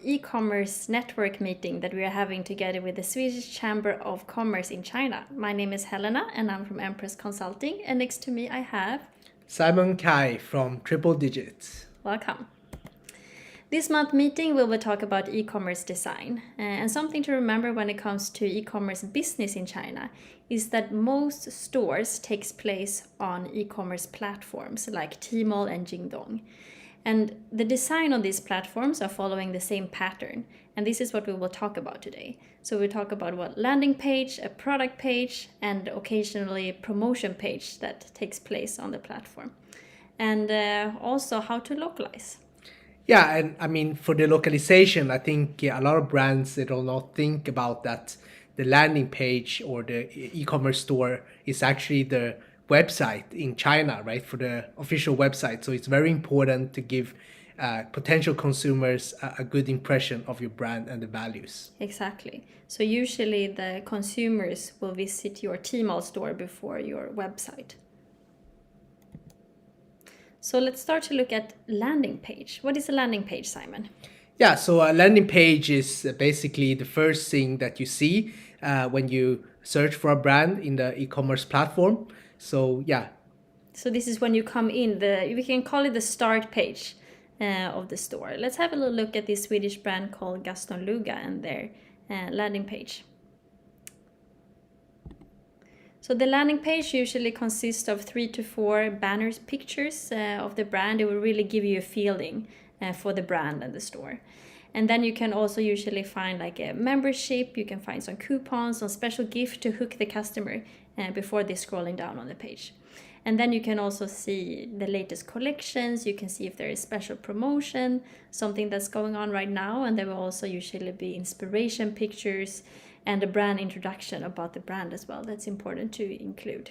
e-commerce network meeting that we are having together with the Swedish Chamber of Commerce in China. My name is Helena and I'm from Empress Consulting, and next to me I have Simon Kai from Triple Digits. Welcome. This month meeting we will talk about e-commerce design, and something to remember when it comes to e-commerce business in China is that most stores takes place on e-commerce platforms like Tmall and Jingdong. And the design on these platforms are following the same pattern, and this is what we will talk about today. So we'll talk about what landing page, a product page, and occasionally promotion page that takes place on the platform, and also how to localize. Yeah, and I mean, for the localization, I think a lot of brands, they do not think about that the landing page or the e-commerce store is actually the website in China, right? For the official website. So it's very important to give potential consumers a good impression of your brand and the values. Exactly. So usually the consumers will visit your Tmall store before your website. So let's start to look at landing page. What is a landing page, Simon? Yeah, so a landing page is basically the first thing that you see when you search for a brand in the e-commerce platform. So yeah. So this is when you come in, we can call it the start page of the store. Let's have a little look at this Swedish brand called Gaston Luga and their landing page. So the landing page usually consists of 3 to 4 banners, pictures of the brand. It will really give you a feeling for the brand and the store. And then you can also usually find like a membership, you can find some coupons, some special gift to hook the customer before they're scrolling down on the page. And then you can also see the latest collections, you can see if there is special promotion, something that's going on right now, and there will also usually be inspiration pictures and a brand introduction about the brand as well. That's important to include.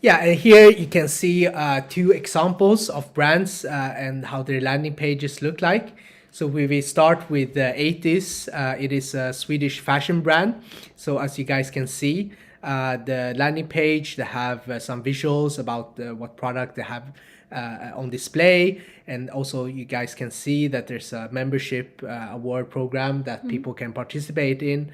Yeah, and here you can see 2 examples of brands and how their landing pages look like. So we start with the 80s. It is a Swedish fashion brand. So as you guys can see, the landing page, they have some visuals about what product they have on display. And also you guys can see that there's a membership award program that people can participate in.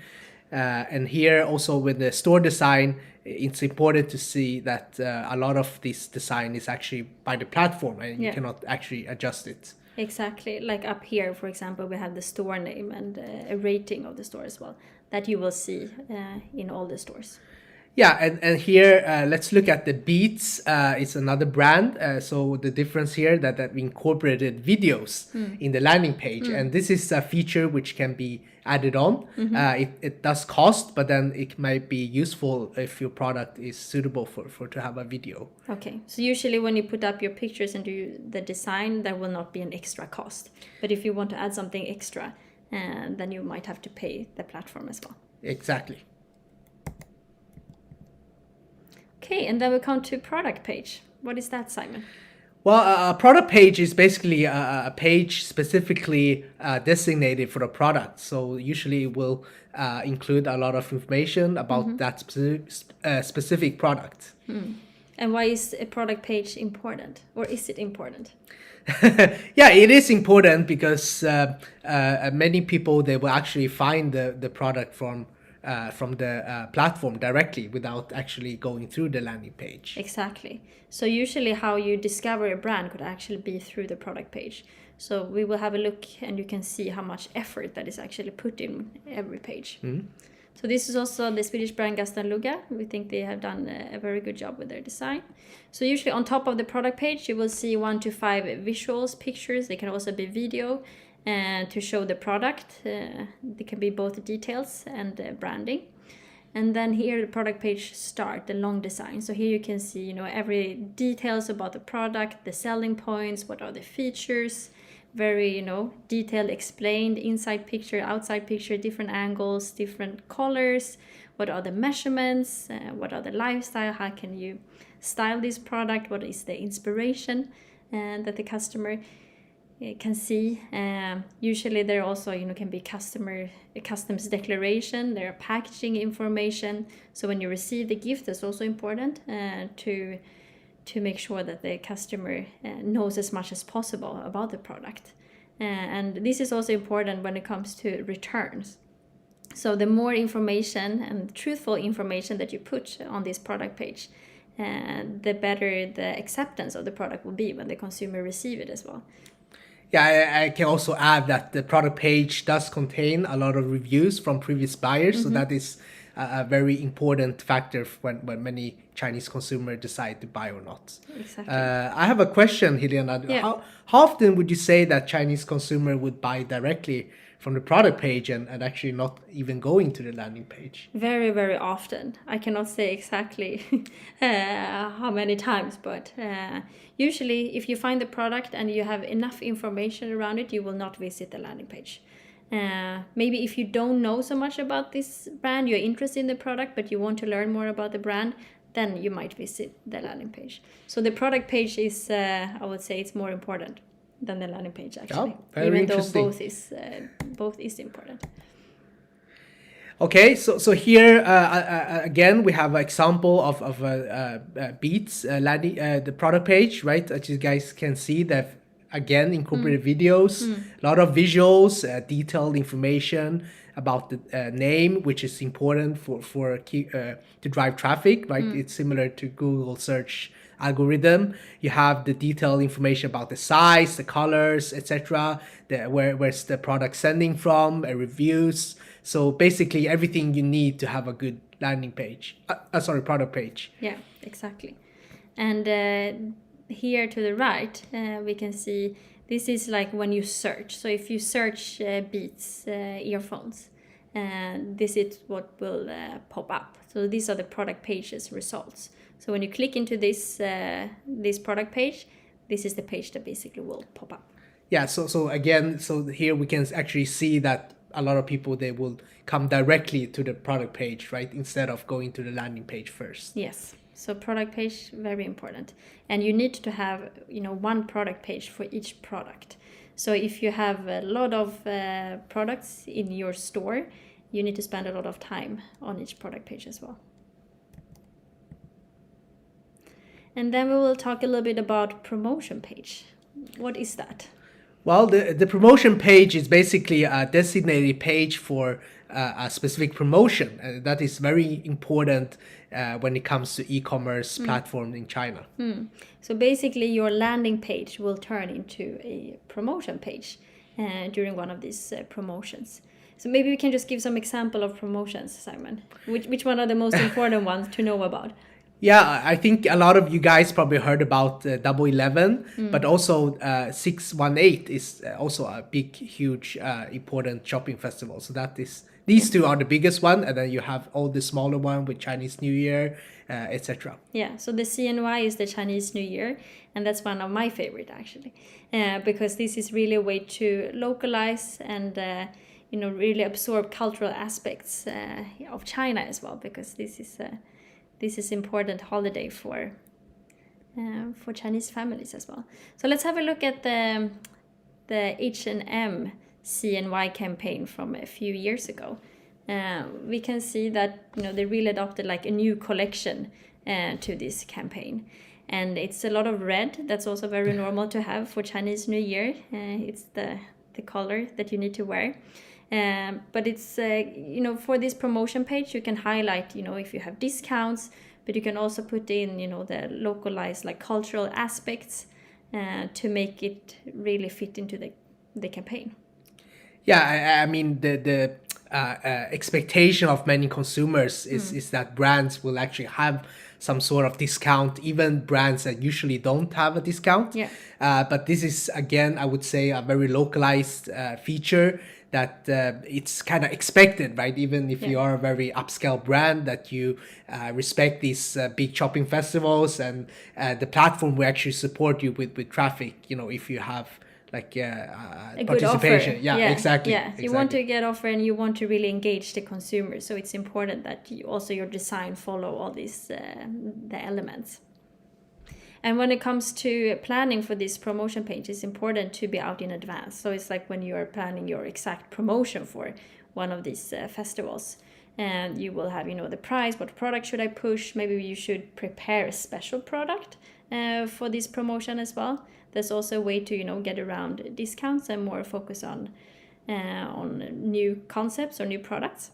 And here also with the store design, it's important to see that a lot of this design is actually by the platform and you cannot actually adjust it. Exactly. Like up here, for example, we have the store name and a rating of the store as well that you will see in all the stores. Yeah, and here let's look at the Beats. It's another brand. So the difference here that we incorporated videos in the landing page, and this is a feature which can be added on. It does cost, but then it might be useful if your product is suitable for to have a video. Okay, so usually when you put up your pictures and do the design, there will not be an extra cost. But if you want to add something extra, then you might have to pay the platform as well. Exactly. Okay, and then we come to product page. What is that, Simon? Well, a product page is basically a page specifically designated for the product. So usually it will include a lot of information about that specific product. And why is a product page important? Or is it important? Yeah, it is important because many people, they will actually find the product from the platform directly without actually going through the landing page. Exactly. So usually how you discover a brand could actually be through the product page. So we will have a look and you can see how much effort that is actually put in every page. So this is also the Swedish brand Gaston Luga. We think they have done a very good job with their design. So usually on top of the product page you will see 1 to 5 visuals, pictures. They can also be video to show the product. They can be both details and branding. And then here the product page start, the long design. So here you can see, every details about the product, the selling points, what are the features, very, detailed explained, inside picture, outside picture, different angles, different colors, what are the measurements, what are the lifestyle, how can you style this product, what is the inspiration that the customer can see. Usually there also can be customs declaration, there are packaging information. So when you receive the gift, it's also important to to make sure that the customer knows as much as possible about the product. And this is also important when it comes to returns. So the more information and truthful information that you put on this product page, the better the acceptance of the product will be when the consumer receive it as well. Yeah, I can also add that the product page does contain a lot of reviews from previous buyers, so that is a very important factor when many Chinese consumers decide to buy or not. Exactly. I have a question, Helena. Yeah. How often would you say that Chinese consumer would buy directly from the product page and actually not even going to the landing page? Very, very often. I cannot say exactly how many times, but usually if you find the product and you have enough information around it, you will not visit the landing page. Maybe if you don't know so much about this brand, you're interested in the product, but you want to learn more about the brand, then you might visit the landing page. So the product page is, I would say, it's more important than the landing page actually. Oh, very even interesting. though both is important. Okay, so here again we have an example of Beats landing the product page, right? As you guys can see, that again incorporated videos, a lot of visuals, detailed information about the name, which is important for to drive traffic, right? It's similar to Google search algorithm. You have the detailed information about the size, the colors, etc. Where's the product sending from, reviews. So basically everything you need to have a good landing page. Product page. Yeah, exactly. And here to the right, we can see this is like when you search. So if you search Beats earphones, this is what will pop up. So these are the product pages results. So when you click into this product page, this is the page that basically will pop up. Yeah, so again, so here we can actually see that a lot of people, they will come directly to the product page, right? Instead of going to the landing page first. Yes. So product page, very important. And you need to have, one product page for each product. So if you have a lot of products in your store, you need to spend a lot of time on each product page as well. And then we will talk a little bit about promotion page. What is that? Well, the promotion page is basically a designated page for a specific promotion. That is very important when it comes to e-commerce platform in China. So basically your landing page will turn into a promotion page during one of these promotions. So maybe we can just give some example of promotions, Simon. Which one are the most important ones to know about? Yeah, I think a lot of you guys probably heard about Double 11, but also 618 is also a big, huge, important shopping festival. So these two are the biggest one, and then you have all the smaller one with Chinese New Year, etc. Yeah, so the CNY is the Chinese New Year, and that's one of my favorite actually, because this is really a way to localize and really absorb cultural aspects of China as well, because this is important holiday for Chinese families as well. So let's have a look at the H&M CNY campaign from a few years ago. We can see that they really adopted like a new collection to this campaign, and it's a lot of red. That's also very normal to have for Chinese New Year. It's the color that you need to wear. But it's, for this promotion page, you can highlight, if you have discounts, but you can also put in, the localized, like cultural aspects to make it really fit into the campaign. Yeah, I mean, the expectation of many consumers is that brands will actually have some sort of discount, even brands that usually don't have a discount. Yeah. But this is, again, I would say, a very localized feature that it's kind of expected, right? Even if you are a very upscale brand, that you respect these big shopping festivals, and the platform will actually support you with traffic, if you have like a participation. Good offer. Yeah, exactly. Yeah, exactly. You want to get offer and you want to really engage the consumer. So it's important that your design follow all these the elements. And when it comes to planning for this promotion page, it's important to be out in advance. So it's like when you are planning your exact promotion for one of these festivals, and you will have, the price, what product should I push? Maybe you should prepare a special product for this promotion as well. There's also a way to, you know, get around discounts and more focus on new concepts or new products.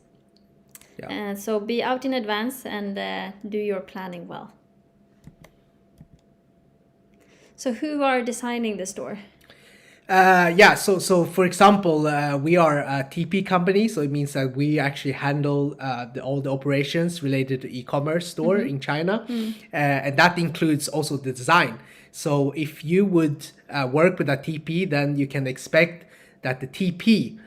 Yeah. So be out in advance and do your planning well. So who are designing the store? So for example, we are a TP company, so it means that we actually handle all the operations related to e-commerce store in China, and that includes also the design. So if you would work with a TP, then you can expect that the TP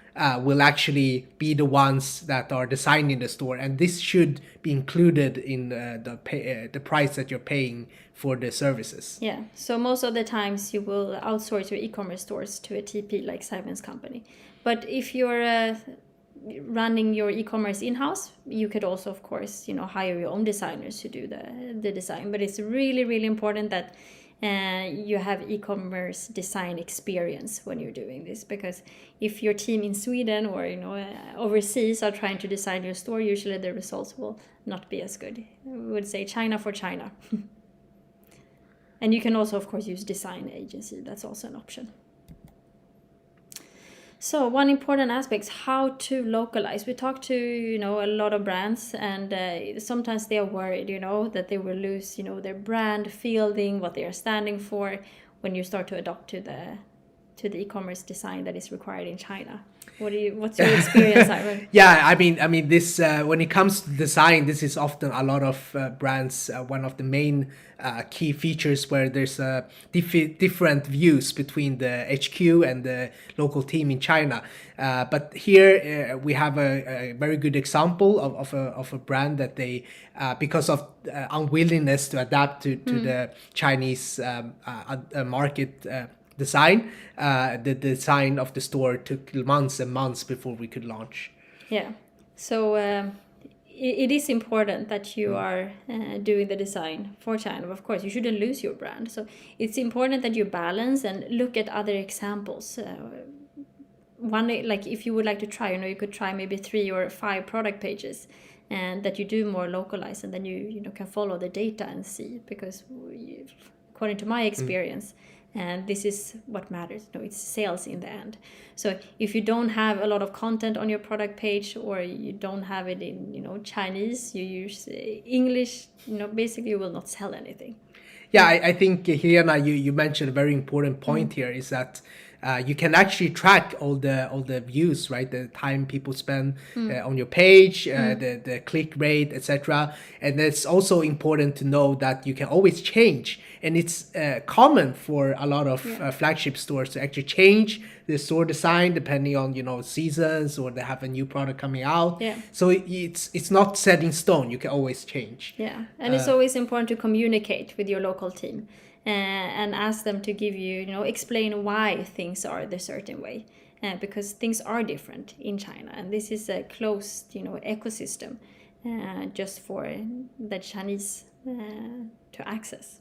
will actually be the ones that are designing the store, and this should be included in the price that you're paying for the services. Yeah, so most of the times you will outsource your e-commerce stores to a TP like Simon's company. But if you're running your e-commerce in-house, you could also, of course, you know, hire your own designers to do the design. But it's really, really important that you have e-commerce design experience when you're doing this, because if your team in Sweden or, you know, overseas are trying to design your store, usually the results will not be as good. We would say China for China. And you can also, of course, use design agency. That's also an option. So one important aspect is how to localize. We talked to, you know, a lot of brands, and sometimes they are worried, you know, that they will lose, you know, their brand fielding, what they are standing for, when you start to adopt to the e-commerce design that is required in China. What's your experience, Ivan? Yeah, I mean, this when it comes to design, this is often a lot of brands. One of the main key features where there's different views between the HQ and the local team in China. But here we have a very good example of a brand that they, because of unwillingness to adapt to the Chinese market. Design, the design of the store took months and months before we could launch. Yeah, so it is important that you are doing the design for China. Of course, you shouldn't lose your brand. So it's important that you balance and look at other examples. One, like if you would like to try, you know, you could try maybe 3 or 5 product pages, and that you do more localized, and then you know, can follow the data and see, because according to my experience. And this is what matters. No, it's sales in the end. So if you don't have a lot of content on your product page, or you don't have it in, you know, Chinese, you use English, you know, basically you will not sell anything. Yeah, I think Helena, you mentioned a very important point here, is that you can actually track all the views, right? The time people spend on your page, the click rate, etc. And it's also important to know that you can always change. And it's common for a lot of flagship stores to actually change the store design depending on, you know, seasons, or they have a new product coming out. Yeah. So it's not set in stone. You can always change. Yeah, and it's always important to communicate with your local team and ask them to give you, you know, explain why things are the certain way, because things are different in China, and this is a closed, you know, ecosystem just for the Chinese to access.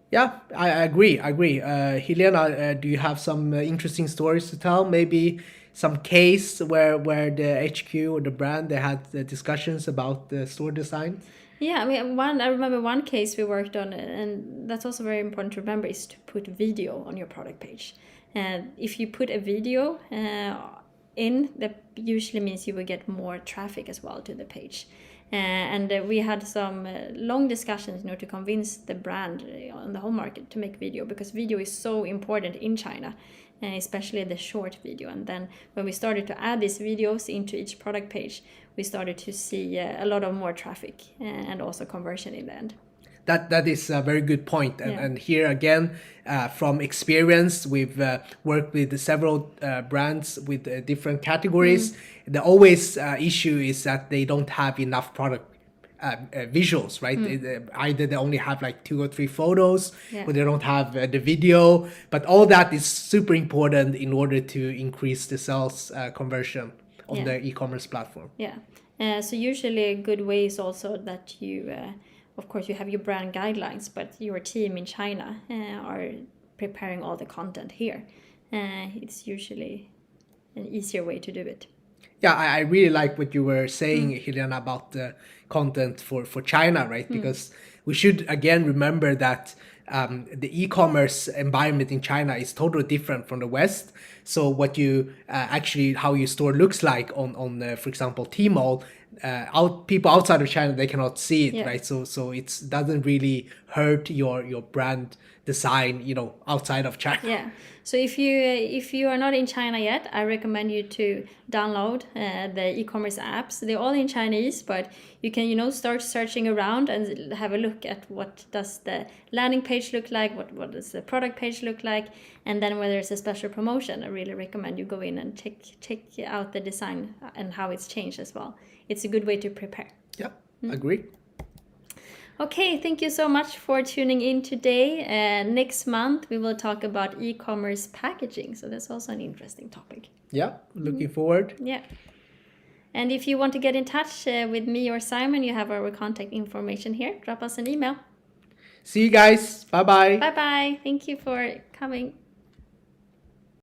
Yeah, I agree. Helena, do you have some interesting stories to tell? Maybe some case where the HQ or the brand, they had discussions about the store design? Yeah, I mean, I remember one case we worked on, and that's also very important to remember, is to put video on your product page. And if you put a video in, that usually means you will get more traffic as well to the page. And we had some long discussions, you know, to convince the brand on the home market to make video, because video is so important in China, especially the short video. And then when we started to add these videos into each product page, we started to see a lot of more traffic and also conversion in the end. That is a very good point. And here again, from experience, we've worked with several brands with different categories. The always issue is that they don't have enough product visuals, right? Either they only have like 2 or 3 photos, or they don't have the video. But all that is super important in order to increase the sales conversion on the e-commerce platform. Yeah. So usually a good way is also that you... of course, you have your brand guidelines, but your team in China are preparing all the content here. It's usually an easier way to do it. Yeah, I really like what you were saying, Helena, about the content for China, right? Because we should, again, remember that the e-commerce environment in China is totally different from the West. So what you actually how your store looks like on for example Tmall, people outside of China, they cannot see it, right? So it doesn't really hurt your brand design, outside of China. Yeah. So if you are not in China yet, I recommend you to download the e-commerce apps. They're all in Chinese, but you can start searching around and have a look at what does the landing page look like, what does the product page look like, and then where there's a special promotion, I really recommend you go in and check out the design and how it's changed as well. It's a good way to prepare. Yeah, agree. Okay, thank you so much for tuning in today. Next month, we will talk about e-commerce packaging. So that's also an interesting topic. Yeah, looking forward. Yeah. And if you want to get in touch with me or Simon, you have our contact information here. Drop us an email. See you guys. Bye-bye. Bye-bye. Thank you for coming.